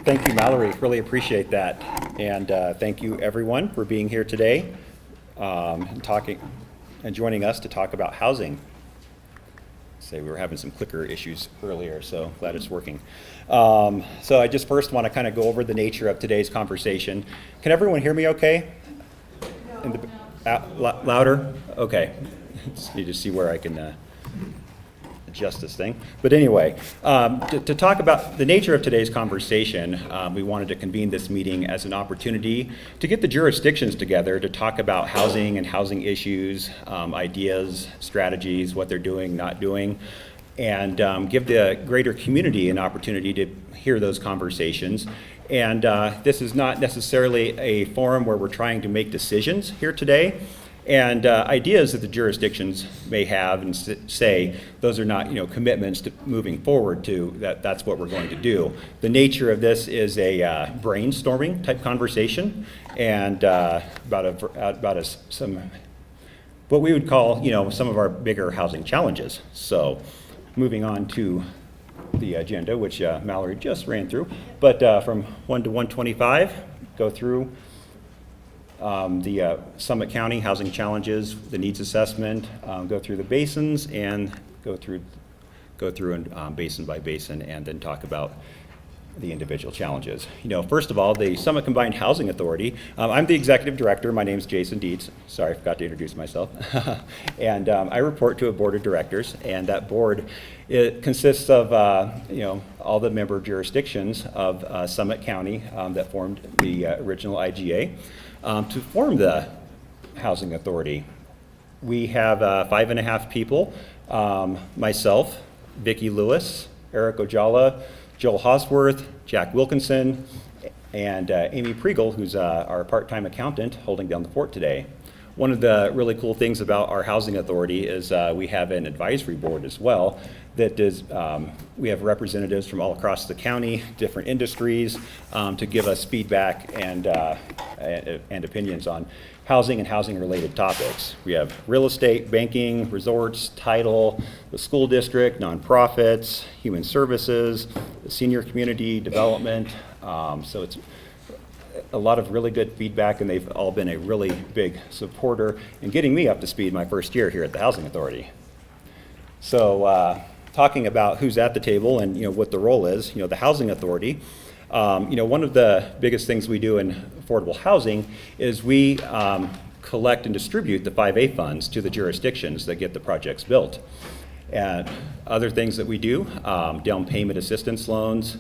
Thank you, Mallory. Really appreciate that. And thank you, everyone, for being here today and joining us to talk about housing. We were having some clicker issues earlier, so glad it's working. So I just first want to kind of go over the nature of today's conversation. Can everyone hear me okay? Louder? Okay. Just need to see where I can adjust this thing. But anyway, to talk about the nature of today's conversation, we wanted to convene this meeting as an opportunity to get the jurisdictions together to talk about housing and housing issues, ideas, strategies, what they're doing, not doing, and give the greater community an opportunity to hear those conversations. And this is not necessarily a forum where we're trying to make decisions here today. And ideas that the jurisdictions may have and say, those are not, commitments to moving forward to that's what we're going to do. The nature of this is a brainstorming type conversation, and about some what we would call, some of our bigger housing challenges. So, moving on to the agenda, which Mallory just ran through, but from 1 to 125, go through. The Summit County housing challenges, the needs assessment, go through the basins, and go through and basin by basin, and then talk about the individual challenges. First of all, the Summit Combined Housing Authority. I'm the executive director. My name is Jason Dietz. Sorry, I forgot to introduce myself. And I report to a board of directors, and that board it consists of all the member jurisdictions of Summit County that formed the original IGA. To form the housing authority, we have 5.5 people, myself, Vicki Lewis, Eric Ojala, Joel Hosworth, Jack Wilkinson, and Amy Priegel, who's our part-time accountant holding down the fort today. One of the really cool things about our housing authority is we have an advisory board as well that is, we have representatives from all across the county, different industries, to give us feedback and opinions on housing and housing-related topics. We have real estate, banking, resorts, title, the school district, nonprofits, human services, the senior community development. So it's a lot of really good feedback, and they've all been a really big supporter in getting me up to speed my first year here at the Housing Authority. So talking about who's at the table and what the role is, the Housing Authority, one of the biggest things we do in affordable housing is we collect and distribute the 5A funds to the jurisdictions that get the projects built. And other things that we do, down payment assistance loans,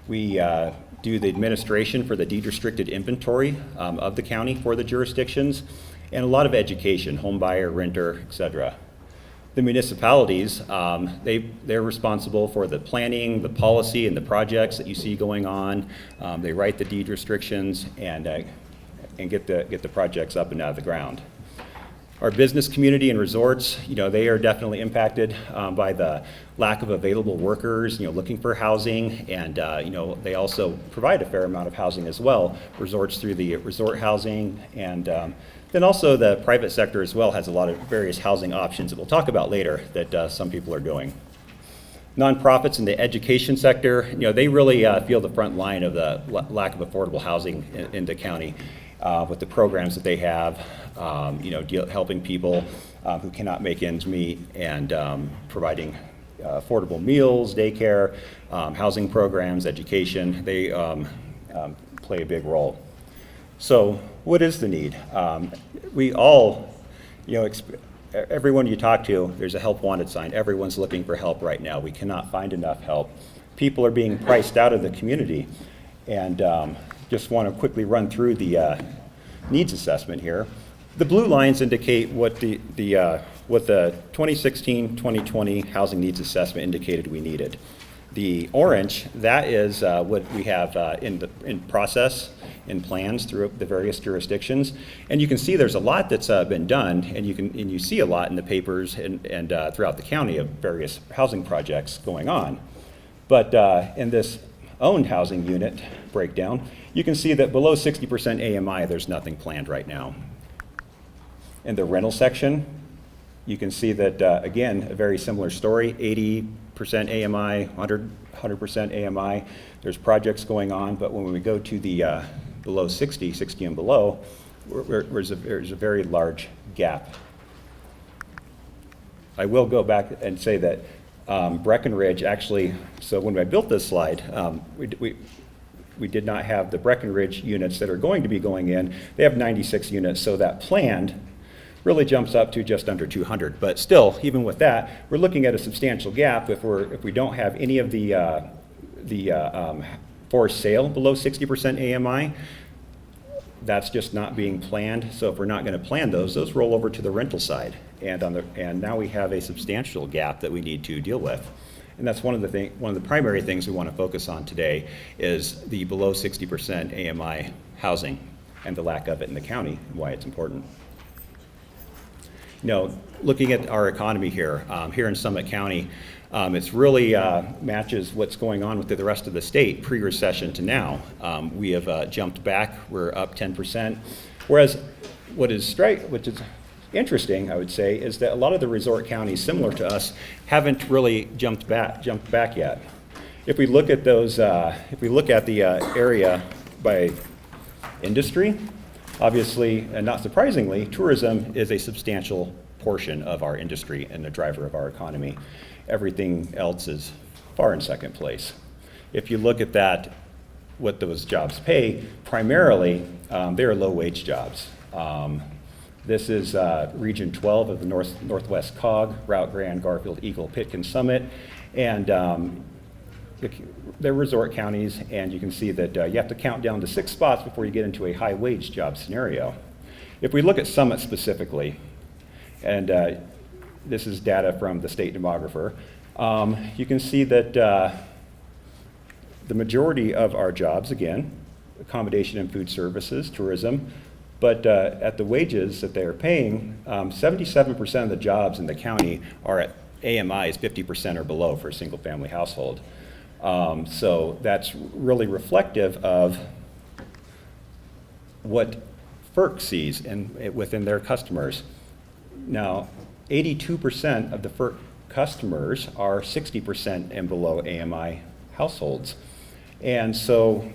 we do the administration for the deed-restricted inventory of the county for the jurisdictions, and a lot of education, home buyer, renter, etc. The municipalities, they're responsible for the planning, the policy, and the projects that you see going on. They write the deed restrictions and get the projects up and out of the ground. Our business community and resorts, they are definitely impacted by the lack of available workers, looking for housing, and they also provide a fair amount of housing as well. Resorts through the resort housing, and then also the private sector as well has a lot of various housing options that we'll talk about later that some people are doing. Nonprofits in the education sector, they really feel the front line of the lack of affordable housing in the county. With the programs that they have, helping people who cannot make ends meet, and providing affordable meals, daycare, housing programs, education. They play a big role. So what is the need? We all, everyone you talk to, there's a help wanted sign. Everyone's looking for help right now. We cannot find enough help. People are being priced out of the community. And just want to quickly run through the needs assessment here. The blue lines indicate what the 2016-2020 housing needs assessment indicated we needed. The orange, that is what we have in process, in plans through the various jurisdictions, and you can see there's a lot that's been done, and you see a lot in the papers and throughout the county of various housing projects going on. But in this owned housing unit breakdown, you can see that below 60% AMI, there's nothing planned right now. In the rental section, you can see that, again, a very similar story, 80% AMI, 100% AMI. There's projects going on, but when we go to the below 60 and below, there's a very large gap. I will go back and say that Breckenridge actually, so when I built this slide, we did not have the Breckenridge units that are going to be going in. They have 96 units, so that planned really jumps up to just under 200. But still, even with that, we're looking at a substantial gap if we don't have any of the for sale below 60% AMI. That's just not being planned. So if we're not going to plan those roll over to the rental side, and now we have a substantial gap that we need to deal with. And that's one of the primary things we want to focus on today is the below 60% AMI housing and the lack of it in the county and why it's important. Looking at our economy here in Summit County, it's really matches what's going on with the rest of the state pre-recession to now. We have jumped back. We're up 10%. Whereas which is interesting, I would say, is that a lot of the resort counties similar to us haven't really jumped back yet. If we look at those, if we look at the area by industry, obviously, and not surprisingly, tourism is a substantial portion of our industry and the driver of our economy. Everything else is far in second place. If you look at that, what those jobs pay, primarily, they are low-wage jobs. This is Region 12 of the Northwest COG, Route Grand, Garfield, Eagle, Pitkin, Summit, and they're resort counties, and you can see that you have to count down to 6 spots before you get into a high-wage job scenario. If we look at Summit specifically, and this is data from the state demographer, you can see that the majority of our jobs, again, accommodation and food services, tourism, but at the wages that they are paying, 77% of the jobs in the county are at AMIs 50% or below for a single-family household. So that's really reflective of what FERC sees within their customers. Now, 82% of the FERC customers are 60% and below AMI households. And so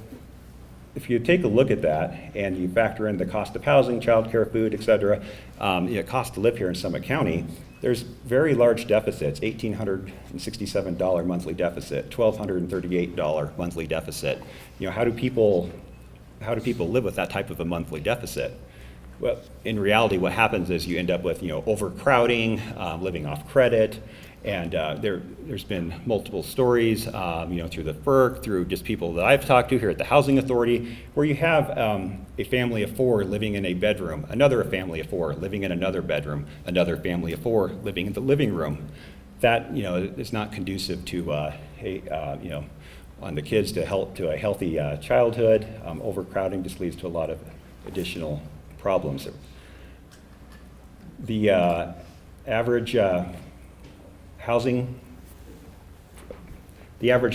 if you take a look at that and you factor in the cost of housing, childcare, food, et cetera, cost to live here in Summit County, there's very large deficits, $1,867 monthly deficit, $1,238 monthly deficit. How do people live with that type of a monthly deficit? Well, in reality, what happens is you end up with overcrowding, living off credit, and there's been multiple stories, through the FERC, through just people that I've talked to here at the Housing Authority, where you have a family of 4 living in a bedroom, another family of 4 living in another bedroom, another family of 4 living in the living room. That is not conducive to on the kids to a healthy childhood. Overcrowding just leads to a lot of additional problems. The average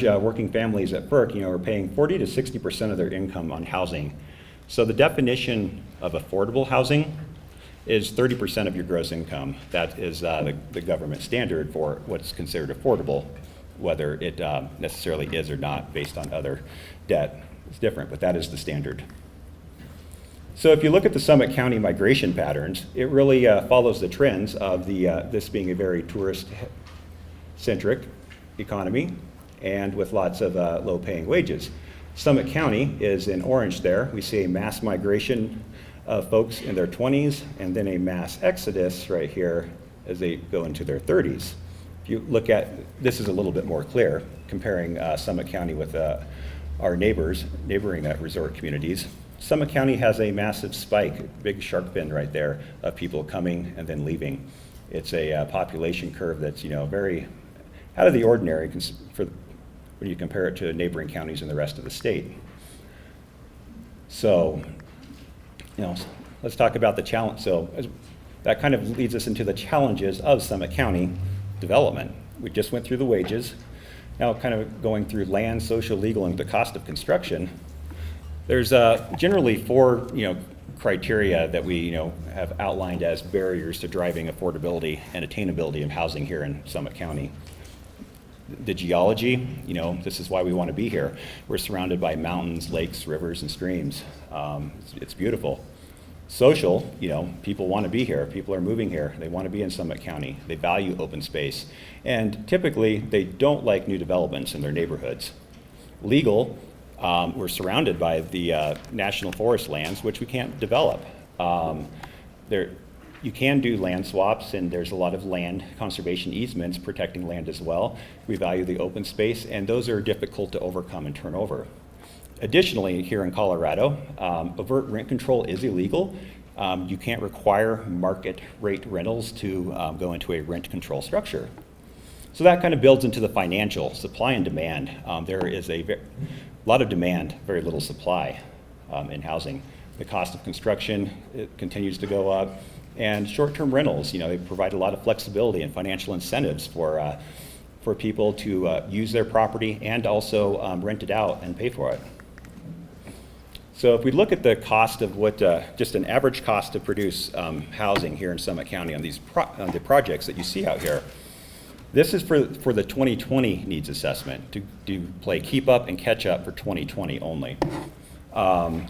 working families at FERC, are paying 40 to 60% of their income on housing. So the definition of affordable housing is 30% of your gross income. That is the government standard for what's considered affordable, whether it necessarily is or not based on other debt. It's different, but that is the standard. So if you look at the Summit County migration patterns, it really follows the trends of this being a very tourist-centric economy and with lots of low-paying wages. Summit County is in orange there. We see a mass migration of folks in their 20s and then a mass exodus right here as they go into their 30s. If you look at, this is a little bit more clear, comparing Summit County with our neighboring resort communities. Summit County has a massive spike, big shark fin right there of people coming and then leaving. It's a population curve that's very out of the ordinary when you compare it to neighboring counties in the rest of the state. So, let's talk about the challenge. So that kind of leads us into the challenges of Summit County development. We just went through the wages. Now kind of going through land, social, legal, and the cost of construction. There's generally 4, criteria that we have outlined as barriers to driving affordability and attainability of housing here in Summit County. The geology, this is why we want to be here. We're surrounded by mountains, lakes, rivers, and streams. It's beautiful. Social, people want to be here. People are moving here. They want to be in Summit County. They value open space. And typically, they don't like new developments in their neighborhoods. Legal, we're surrounded by the national forest lands, which we can't develop. You can do land swaps, and there's a lot of land conservation easements protecting land as well. We value the open space, and those are difficult to overcome and turn over. Additionally, here in Colorado, overt rent control is illegal. You can't require market rate rentals to go into a rent control structure. So that kind of builds into the financial supply and demand. There is a lot of demand, very little supply in housing. The cost of construction, it continues to go up. And short-term rentals, they provide a lot of flexibility and financial incentives for people to use their property and also rent it out and pay for it. So if we look at the cost of what, just an average cost to produce housing here in Summit County on on the projects that you see out here, this is for the 2020 needs assessment to play keep up and catch up for 2020 only.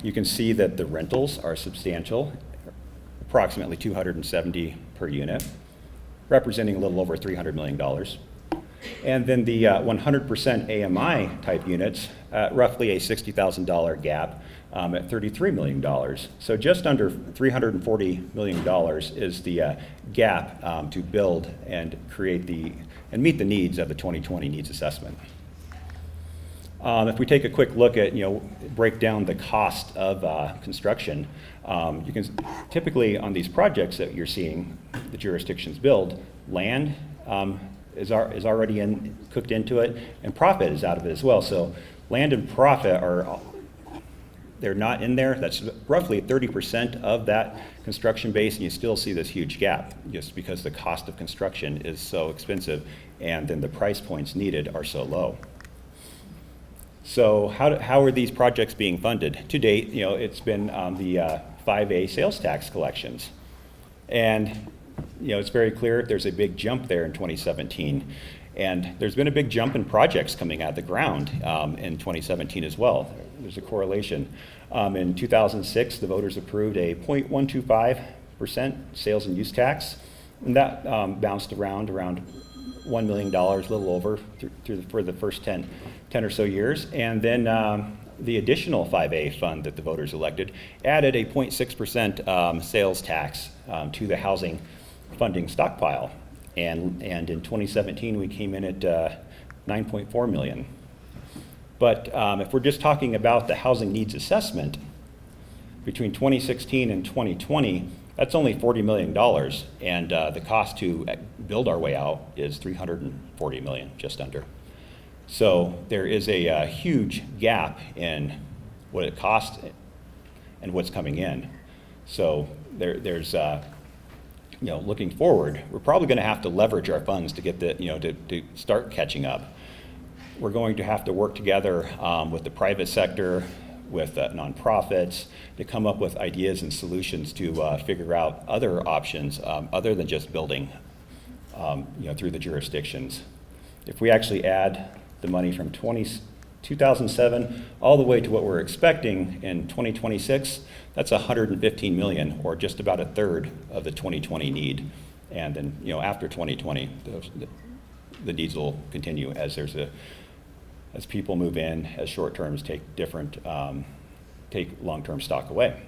You can see that the rentals are substantial, approximately $270 per unit, representing a little over $300 million. And then the 100% AMI type units, roughly a $60,000 gap at $33 million. So just under $340 million is the gap to build and create and meet the needs of the 2020 needs assessment. If we take a quick look at, break down the cost of construction, you can typically on these projects that you're seeing the jurisdictions build, land is already cooked into it, and profit is out of it as well. So land and profit they're not in there. That's roughly 30% of that construction base, and you still see this huge gap just because the cost of construction is so expensive, and then the price points needed are so low. So how are these projects being funded? To date, it's been the 5A sales tax collections. And, it's very clear there's a big jump there in 2017. And there's been a big jump in projects coming out of the ground in 2017 as well. There's a correlation. In 2006, the voters approved a 0.125% sales and use tax. And that bounced around $1 million, a little over, for the first 10 or so years. And then the additional 5A fund that the voters elected added a 0.6% sales tax to the housing funding stockpile. And in 2017, we came in at 9.4 million. But if we're just talking about the housing needs assessment, between 2016 and 2020, that's only $40 million, and the cost to build our way out is $340 million, just under. So there is a huge gap in what it costs and what's coming in. So there's looking forward, we're probably going to have to leverage our funds to get to start catching up. We're going to have to work together with the private sector, with nonprofits, to come up with ideas and solutions to figure out other options other than just building through the jurisdictions. If we actually add the money from 2007 all the way to what we're expecting in 2026, that's $115 million, or just about a third of the 2020 need. And then after 2020, the needs will continue as as people move in, as short terms take long-term stock away.